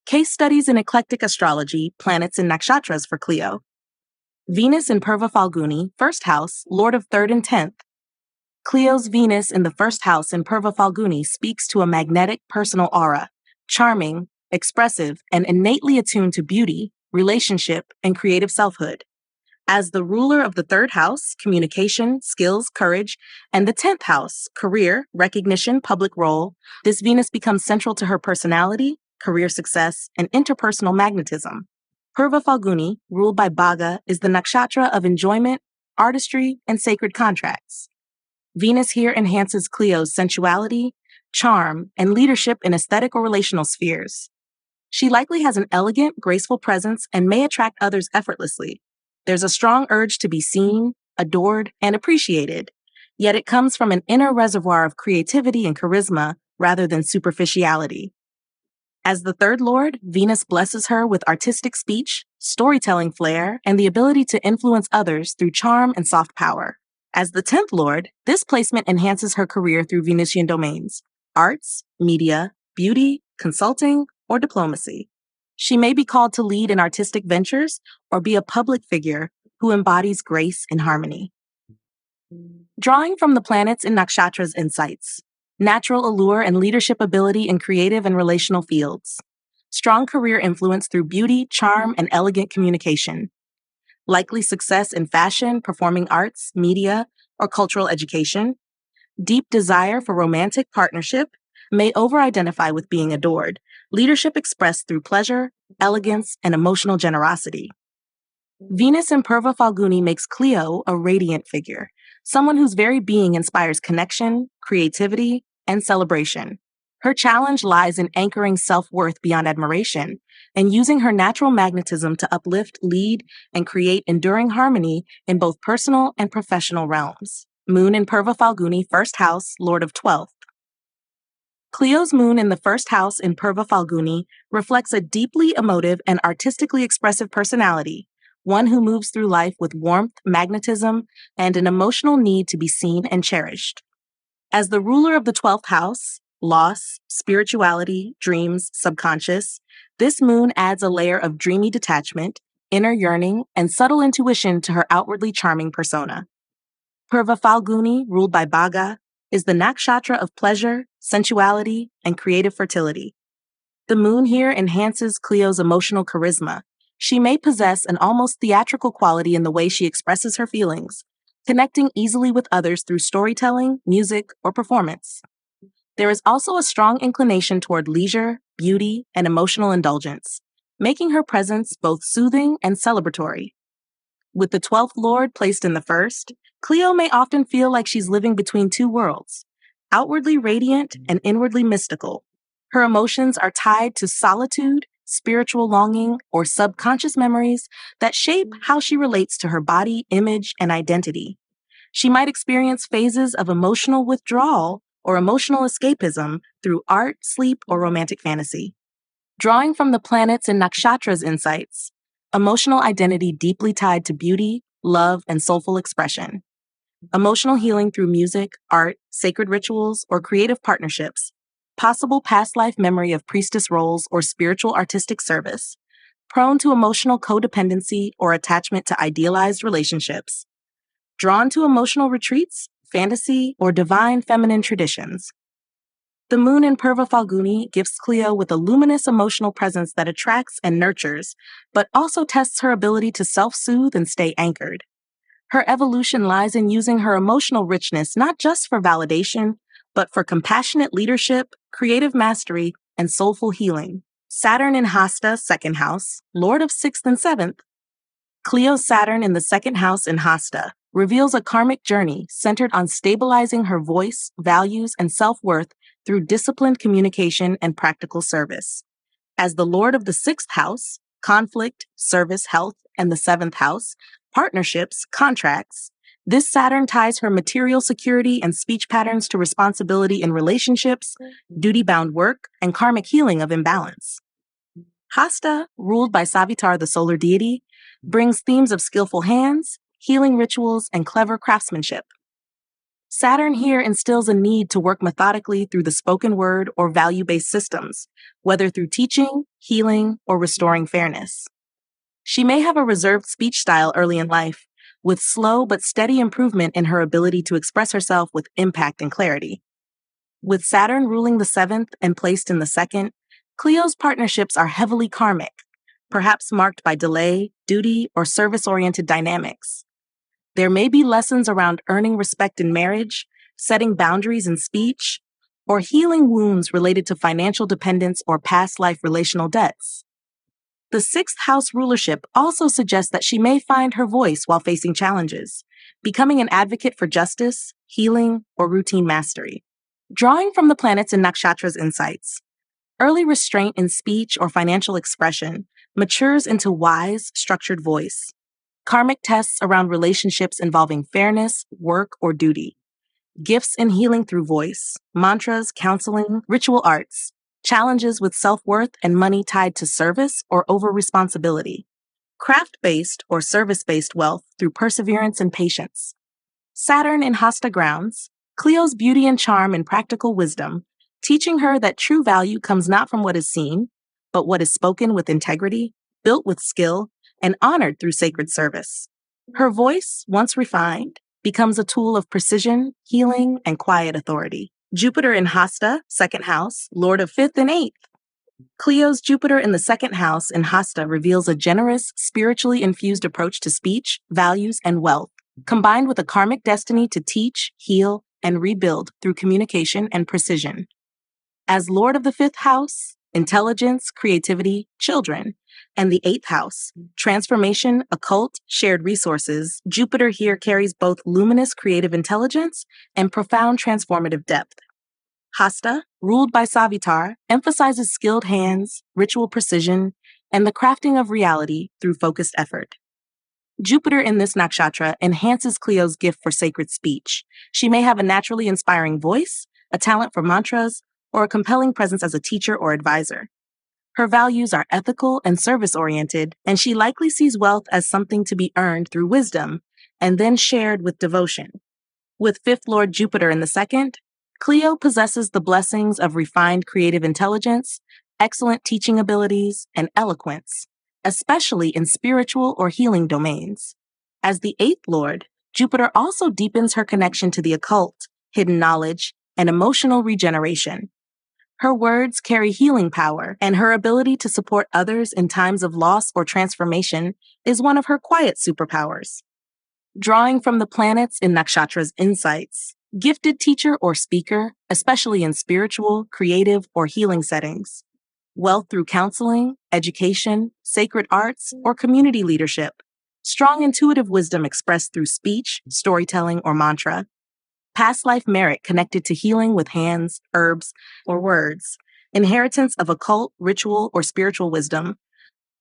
Case studies in eclectic astrology, planets and nakshatras for Cleo. Venus in Purva Phalguni, first house, lord of third and 10th. Cleo's Venus in the first house in Purva Phalguni speaks to a magnetic personal aura, charming, expressive, and innately attuned to beauty, relationship, and creative selfhood. As the ruler of the third house, communication, skills, courage, and the 10th house, career, recognition, public role, this Venus becomes central to her personality, career success, and interpersonal magnetism. Purva Phalguni, ruled by Bhaga, is the nakshatra of enjoyment, artistry, and sacred contracts. Venus here enhances Cleo's sensuality, charm, and leadership in aesthetic or relational spheres. She likely has an elegant, graceful presence and may attract others effortlessly. There's a strong urge to be seen, adored, and appreciated, yet it comes from an inner reservoir of creativity and charisma rather than superficiality. As the third lord, Venus blesses her with artistic speech, storytelling flair, and the ability to influence others through charm and soft power. As the 10th lord, this placement enhances her career through Venusian domains, arts, media, beauty, consulting, or diplomacy. She may be called to lead in artistic ventures or be a public figure who embodies grace and harmony. Drawing from the planets and nakshatras insights, natural allure and leadership ability in creative and relational fields, strong career influence through beauty, charm, and elegant communication, likely success in fashion, performing arts, media, or cultural education, deep desire for romantic partnership, may over-identify with being adored, leadership expressed through pleasure, elegance, and emotional generosity. Venus in Purva Phalguni makes Cleo a radiant figure, someone whose very being inspires connection, creativity, and celebration. Her challenge lies in anchoring self-worth beyond admiration and using her natural magnetism to uplift, lead, and create enduring harmony in both personal and professional realms. Moon in Purva Phalguni, first house, lord of 12th. Cleo's moon in the first house in Purva Phalguni reflects a deeply emotive and artistically expressive personality, one who moves through life with warmth, magnetism, and an emotional need to be seen and cherished. As the ruler of the 12th house, loss, spirituality, dreams, subconscious, this moon adds a layer of dreamy detachment, inner yearning, and subtle intuition to her outwardly charming persona. Purva Phalguni, ruled by Bhaga, is the nakshatra of pleasure, sensuality, and creative fertility. The moon here enhances Cleo's emotional charisma. She may possess an almost theatrical quality in the way she expresses her feelings, connecting easily with others through storytelling, music, or performance. There is also a strong inclination toward leisure, beauty, and emotional indulgence, making her presence both soothing and celebratory. With the 12th lord placed in the first, Cleo may often feel like she's living between two worlds, outwardly radiant and inwardly mystical. Her emotions are tied to solitude, spiritual longing, or subconscious memories that shape how she relates to her body, image, and identity. She might experience phases of emotional withdrawal or emotional escapism through art, sleep, or romantic fantasy. Drawing from the planets and nakshatras insights, emotional identity deeply tied to beauty, love, and soulful expression. Emotional healing through music, art, sacred rituals, or creative partnerships. Possible past life memory of priestess roles or spiritual artistic service. Prone to emotional codependency or attachment to idealized relationships. Drawn to emotional retreats, fantasy, or divine feminine traditions. The moon in Purva Phalguni gifts Cleo with a luminous emotional presence that attracts and nurtures, but also tests her ability to self-soothe and stay anchored. Her evolution lies in using her emotional richness not just for validation, but for compassionate leadership, creative mastery, and soulful healing. Saturn in Hasta, second house, lord of 6th and 7th. Cleo's Saturn in the second house in Hasta reveals a karmic journey centered on stabilizing her voice, values, and self-worth through disciplined communication and practical service. As the lord of the 6th house, conflict, service, health, and the 7th house, partnerships, contracts, this Saturn ties her material security and speech patterns to responsibility in relationships, duty-bound work, and karmic healing of imbalance. Hasta, ruled by Savitar, the solar deity, brings themes of skillful hands, healing rituals, and clever craftsmanship. Saturn here instills a need to work methodically through the spoken word or value-based systems, whether through teaching, healing, or restoring fairness. She may have a reserved speech style early in life, with slow but steady improvement in her ability to express herself with impact and clarity. With Saturn ruling the 7th and placed in the 2nd, Cleo's partnerships are heavily karmic, perhaps marked by delay, duty, or service-oriented dynamics. There may be lessons around earning respect in marriage, setting boundaries in speech, or healing wounds related to financial dependence or past life relational debts. The 6th house rulership also suggests that she may find her voice while facing challenges, becoming an advocate for justice, healing, or routine mastery. Drawing from the planets and nakshatras insights, early restraint in speech or financial expression matures into wise, structured voice. Karmic tests around relationships involving fairness, work, or duty. Gifts in healing through voice, mantras, counseling, ritual arts. Challenges with self-worth and money tied to service or over-responsibility. Craft-based or service-based wealth through perseverance and patience. Saturn in Hasta grounds, Cleo's beauty and charm and practical wisdom, teaching her that true value comes not from what is seen, but what is spoken with integrity, built with skill, and honored through sacred service. Her voice, once refined, becomes a tool of precision, healing, and quiet authority. Jupiter in Hasta, 2nd house, Lord of 5th and 8th. Cleo's Jupiter in the 2nd house in Hasta reveals a generous, spiritually infused approach to speech, values, and wealth, combined with a karmic destiny to teach, heal, and rebuild through communication and precision. As Lord of the 5th house, intelligence, creativity, children, and the 8th house, transformation, occult, shared resources, Jupiter here carries both luminous creative intelligence and profound transformative depth. Hasta, ruled by Savitar, emphasizes skilled hands, ritual precision, and the crafting of reality through focused effort. Jupiter in this nakshatra enhances Cleo's gift for sacred speech. She may have a naturally inspiring voice, a talent for mantras, or a compelling presence as a teacher or advisor. Her values are ethical and service-oriented, and she likely sees wealth as something to be earned through wisdom and then shared with devotion. With 5th Lord Jupiter in the 2nd, Cleo possesses the blessings of refined creative intelligence, excellent teaching abilities, and eloquence, especially in spiritual or healing domains. As the 8th Lord, Jupiter also deepens her connection to the occult, hidden knowledge, and emotional regeneration. Her words carry healing power, and her ability to support others in times of loss or transformation is one of her quiet superpowers. Drawing from the planets in nakshatra's insights, gifted teacher or speaker, especially in spiritual, creative, or healing settings. Wealth through counseling, education, sacred arts, or community leadership. Strong intuitive wisdom expressed through speech, storytelling, or mantra. Past life merit connected to healing with hands, herbs, or words. Inheritance of occult, ritual, or spiritual wisdom,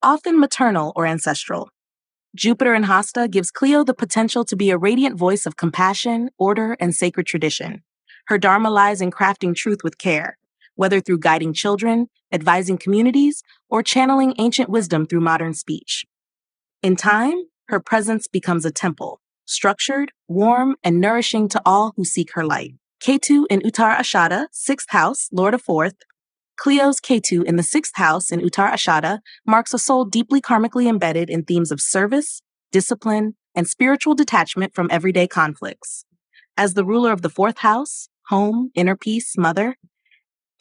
often maternal or ancestral. Jupiter in Hasta gives Cleo the potential to be a radiant voice of compassion, order, and sacred tradition. Her dharma lies in crafting truth with care, whether through guiding children, advising communities, or channeling ancient wisdom through modern speech. In time, her presence becomes a temple, structured, warm, and nourishing to all who seek her light. Ketu in Uttar Ashada, 6th house, Lord of 4th. Cleo's Ketu in the 6th house in Uttar Ashada marks a soul deeply karmically embedded in themes of service, discipline, and spiritual detachment from everyday conflicts. As the ruler of the 4th house, home, inner peace, mother,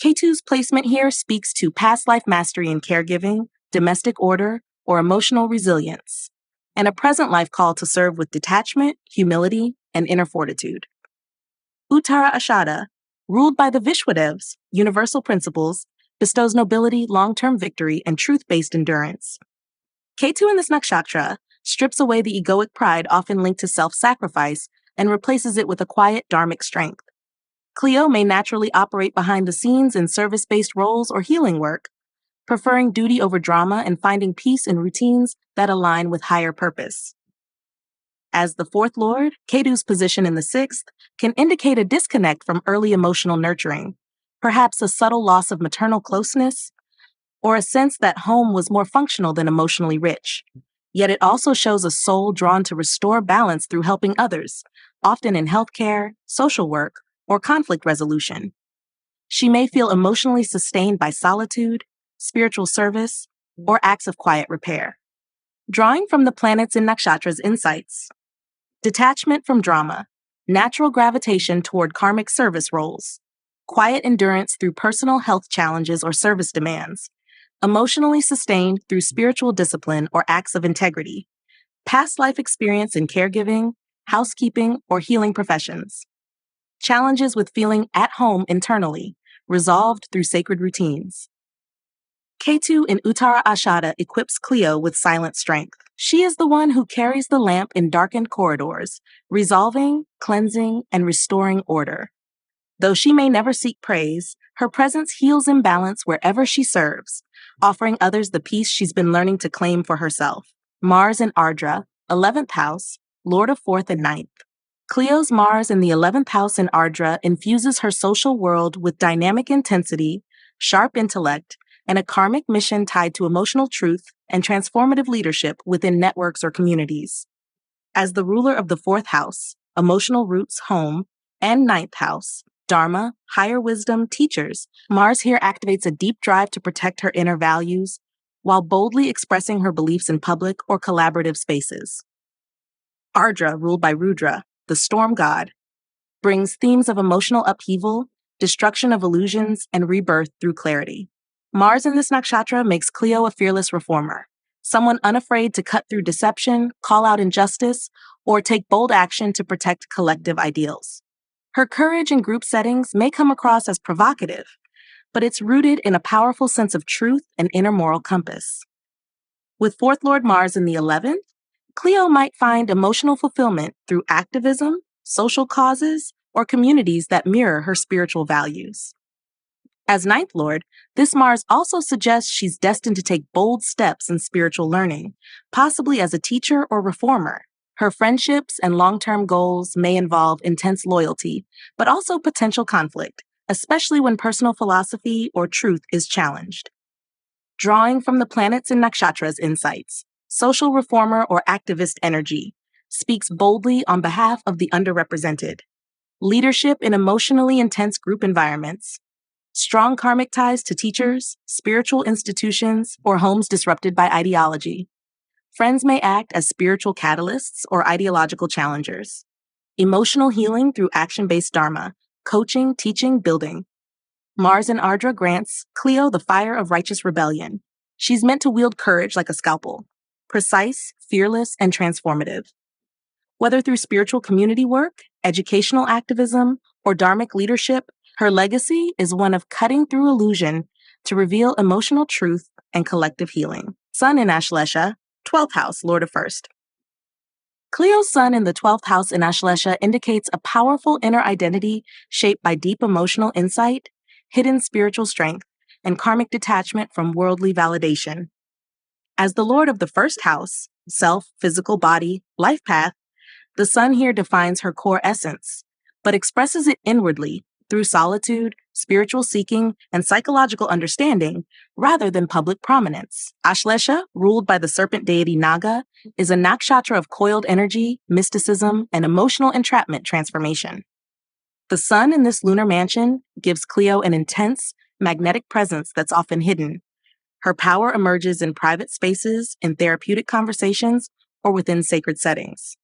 Ketu's placement here speaks to past life mastery in caregiving, domestic order, or emotional resilience, and a present life call to serve with detachment, humility, and inner fortitude. Uttara Ashada, ruled by the Vishwadevs, universal principles, bestows nobility, long-term victory, and truth-based endurance. Ketu in this nakshatra strips away the egoic pride often linked to self-sacrifice and replaces it with a quiet dharmic strength. Cleo may naturally operate behind the scenes in service-based roles or healing work, preferring duty over drama and finding peace in routines that align with higher purpose. As the 4th Lord, Ketu's position in the 6th can indicate a disconnect from early emotional nurturing, perhaps a subtle loss of maternal closeness, or a sense that home was more functional than emotionally rich. Yet it also shows a soul drawn to restore balance through helping others, often in healthcare, social work, or conflict resolution. She may feel emotionally sustained by solitude, spiritual service, or acts of quiet repair. Drawing from the planets in nakshatras insights. Detachment from drama, natural gravitation toward karmic service roles, quiet endurance through personal health challenges or service demands, emotionally sustained through spiritual discipline or acts of integrity, past life experience in caregiving, housekeeping, or healing professions, challenges with feeling at home internally, resolved through sacred routines. Ketu in Uttara Ashada equips Cleo with silent strength. She is the one who carries the lamp in darkened corridors, resolving, cleansing, and restoring order. Though she may never seek praise, her presence heals imbalance wherever she serves, offering others the peace she's been learning to claim for herself. Mars in Ardra, 11th house, Lord of 4th and 9th. Cleo's Mars in the 11th house in Ardra infuses her social world with dynamic intensity, sharp intellect, and a karmic mission tied to emotional truth and transformative leadership within networks or communities. As the ruler of the 4th house, emotional roots, home, and 9th house, Dharma, higher wisdom, teachers, Mars here activates a deep drive to protect her inner values while boldly expressing her beliefs in public or collaborative spaces. Ardra, ruled by Rudra, the storm god, brings themes of emotional upheaval, destruction of illusions, and rebirth through clarity. Mars in this nakshatra makes Cleo a fearless reformer, someone unafraid to cut through deception, call out injustice, or take bold action to protect collective ideals. Her courage in group settings may come across as provocative, but it's rooted in a powerful sense of truth and inner moral compass. With 4th Lord Mars in the 11th, Cleo might find emotional fulfillment through activism, social causes, or communities that mirror her spiritual values. As 9th Lord, this Mars also suggests she's destined to take bold steps in spiritual learning, possibly as a teacher or reformer. Her friendships and long-term goals may involve intense loyalty, but also potential conflict, especially when personal philosophy or truth is challenged. Drawing from the planets in nakshatras insights, social reformer or activist energy speaks boldly on behalf of the underrepresented. Leadership in emotionally intense group environments, strong karmic ties to teachers, spiritual institutions, or homes disrupted by ideology. Friends may act as spiritual catalysts or ideological challengers. Emotional healing through action-based dharma, coaching, teaching, building. Mars in Ardra grants Cleo the fire of righteous rebellion. She's meant to wield courage like a scalpel, precise, fearless, and transformative. Whether through spiritual community work, educational activism, or dharmic leadership, her legacy is one of cutting through illusion to reveal emotional truth and collective healing. Sun in Ashlesha, 12th house, Lord of 1st. Cleo's sun in the 12th house in Ashlesha indicates a powerful inner identity shaped by deep emotional insight, hidden spiritual strength, and karmic detachment from worldly validation. As the Lord of the 1st house, self, physical body, life path, the sun here defines her core essence, but expresses it inwardly through solitude, spiritual seeking, and psychological understanding rather than public prominence. Ashlesha, ruled by the serpent deity Naga, is a nakshatra of coiled energy, mysticism, and emotional entrapment transformation. The sun in this lunar mansion gives Cleo an intense, magnetic presence that's often hidden. Her power emerges in private spaces, in therapeutic conversations, or within sacred settings.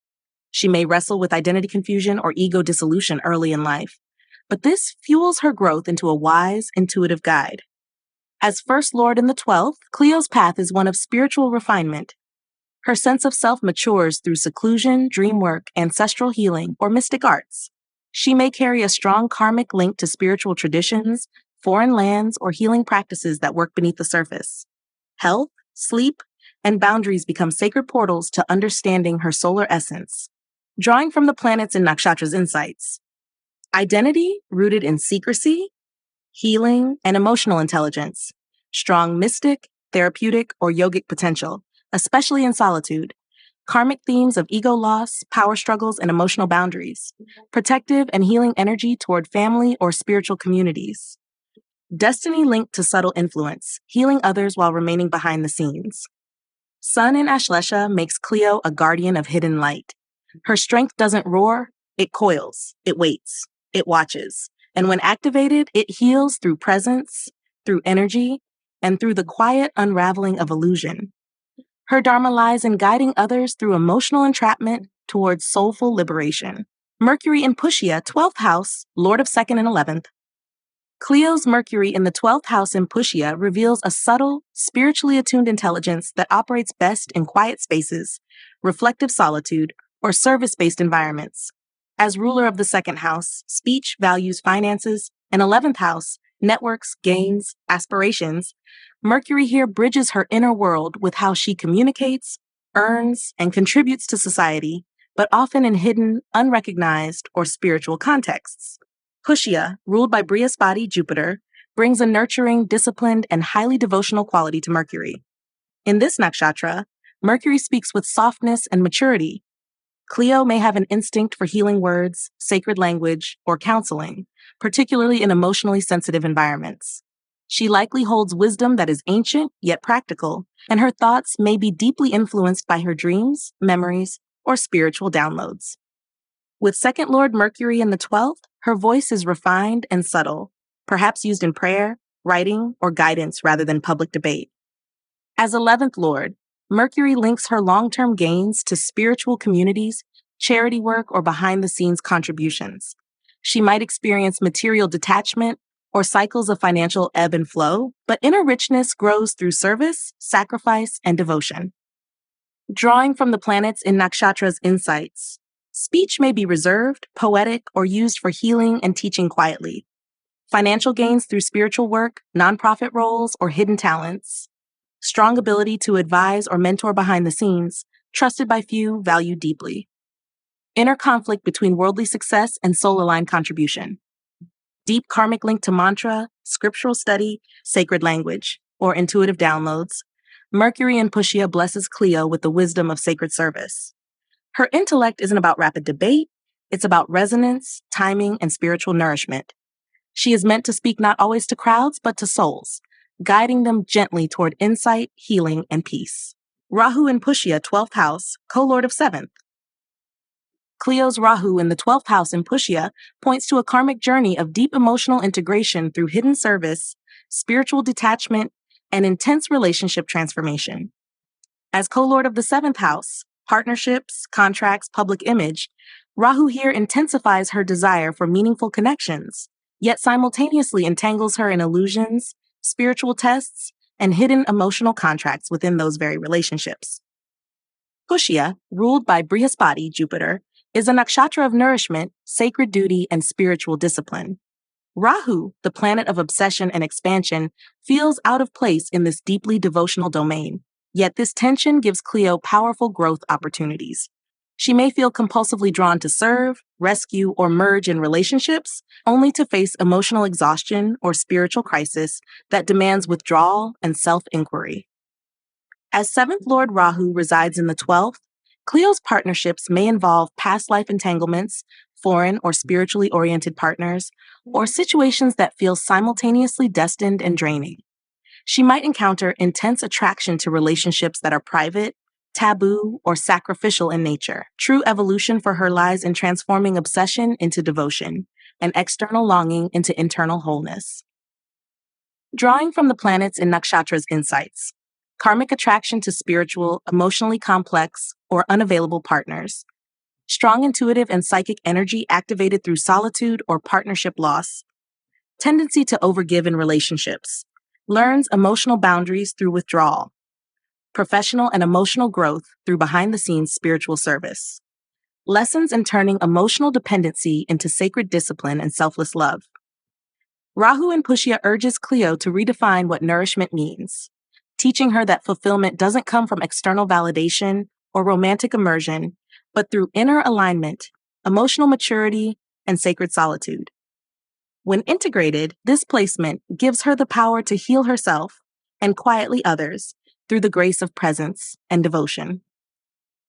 She may wrestle with identity confusion or ego dissolution early in life, but this fuels her growth into a wise, intuitive guide. As First Lord in the 12th, Cleo's path is one of spiritual refinement. Her sense of self matures through seclusion, dream work, ancestral healing, or mystic arts. She may carry a strong karmic link to spiritual traditions, foreign lands, or healing practices that work beneath the surface. Health, sleep, and boundaries become sacred portals to understanding her solar essence. Drawing from the planets in nakshatra's insights. Identity rooted in secrecy, healing, and emotional intelligence. Strong mystic, therapeutic, or yogic potential, especially in solitude. Karmic themes of ego loss, power struggles, and emotional boundaries. Protective and healing energy toward family or spiritual communities. Destiny linked to subtle influence, healing others while remaining behind the scenes. Sun in Ashlesha makes Cleo a guardian of hidden light. Her strength doesn't roar, it coils, it waits, it watches. And when activated, it heals through presence, through energy, and through the quiet unraveling of illusion. Her dharma lies in guiding others through emotional entrapment towards soulful liberation. Mercury in Pushya, 12th house, Lord of 2nd and 11th. Cleo's Mercury in the 12th house in Pushya reveals a subtle, spiritually attuned intelligence that operates best in quiet spaces, reflective solitude, or service-based environments. As ruler of the 2nd house, speech, values, finances, and 11th house, networks, gains, aspirations, Mercury here bridges her inner world with how she communicates, earns, and contributes to society, but often in hidden, unrecognized, or spiritual contexts. Pushya, ruled by Brihaspati, Jupiter, brings a nurturing, disciplined, and highly devotional quality to Mercury. In this nakshatra, Mercury speaks with softness and maturity. Cleo may have an instinct for healing words, sacred language, or counseling, particularly in emotionally sensitive environments. She likely holds wisdom that is ancient yet practical, and her thoughts may be deeply influenced by her dreams, memories, or spiritual downloads. With 2nd Lord Mercury in the 12th, her voice is refined and subtle, perhaps used in prayer, writing, or guidance rather than public debate. As 11th Lord, Mercury links her long-term gains to spiritual communities, charity work, or behind-the-scenes contributions. She might experience material detachment or cycles of financial ebb and flow, but inner richness grows through service, sacrifice, and devotion. Drawing from the planets in Nakshatra's insights, speech may be reserved, poetic, or used for healing and teaching quietly. Financial gains through spiritual work, nonprofit roles, or hidden talents. Strong ability to advise or mentor behind the scenes, trusted by few, valued deeply. Inner conflict between worldly success and soul-aligned contribution. Deep karmic link to mantra, scriptural study, sacred language, or intuitive downloads. Mercury in Pushya blesses Cleo with the wisdom of sacred service. Her intellect isn't about rapid debate, it's about resonance, timing, and spiritual nourishment. She is meant to speak not always to crowds, but to souls, guiding them gently toward insight, healing, and peace. Rahu in Pushya, 12th house, co-lord of 7th. Cleo's Rahu in the 12th house in Pushya points to a karmic journey of deep emotional integration through hidden service, spiritual detachment, and intense relationship transformation. As co-lord of the 7th house, partnerships, contracts, public image, Rahu here intensifies her desire for meaningful connections, yet simultaneously entangles her in illusions, spiritual tests, and hidden emotional contracts within those very relationships. Pushya, ruled by Brihaspati, Jupiter, is a nakshatra of nourishment, sacred duty, and spiritual discipline. Rahu, the planet of obsession and expansion, feels out of place in this deeply devotional domain, yet this tension gives Cleo powerful growth opportunities. She may feel compulsively drawn to serve, rescue, or merge in relationships, only to face emotional exhaustion or spiritual crisis that demands withdrawal and self-inquiry. As 7th Lord Rahu resides in the 12th, Cleo's partnerships may involve past life entanglements, foreign or spiritually oriented partners, or situations that feel simultaneously destined and draining. She might encounter intense attraction to relationships that are private, taboo, or sacrificial in nature. True evolution for her lies in transforming obsession into devotion, and external longing into internal wholeness. Drawing from the planets in Nakshatra's insights, karmic attraction to spiritual, emotionally complex, or unavailable partners. Strong intuitive and psychic energy activated through solitude or partnership loss. Tendency to overgive in relationships. Learns emotional boundaries through withdrawal. Professional and emotional growth through behind-the-scenes spiritual service. Lessons in turning emotional dependency into sacred discipline and selfless love. Rahu in Pushya urges Cleo to redefine what nourishment means, teaching her that fulfillment doesn't come from external validation or romantic immersion, but through inner alignment, emotional maturity, and sacred solitude. When integrated, this placement gives her the power to heal herself and quietly others through the grace of presence and devotion.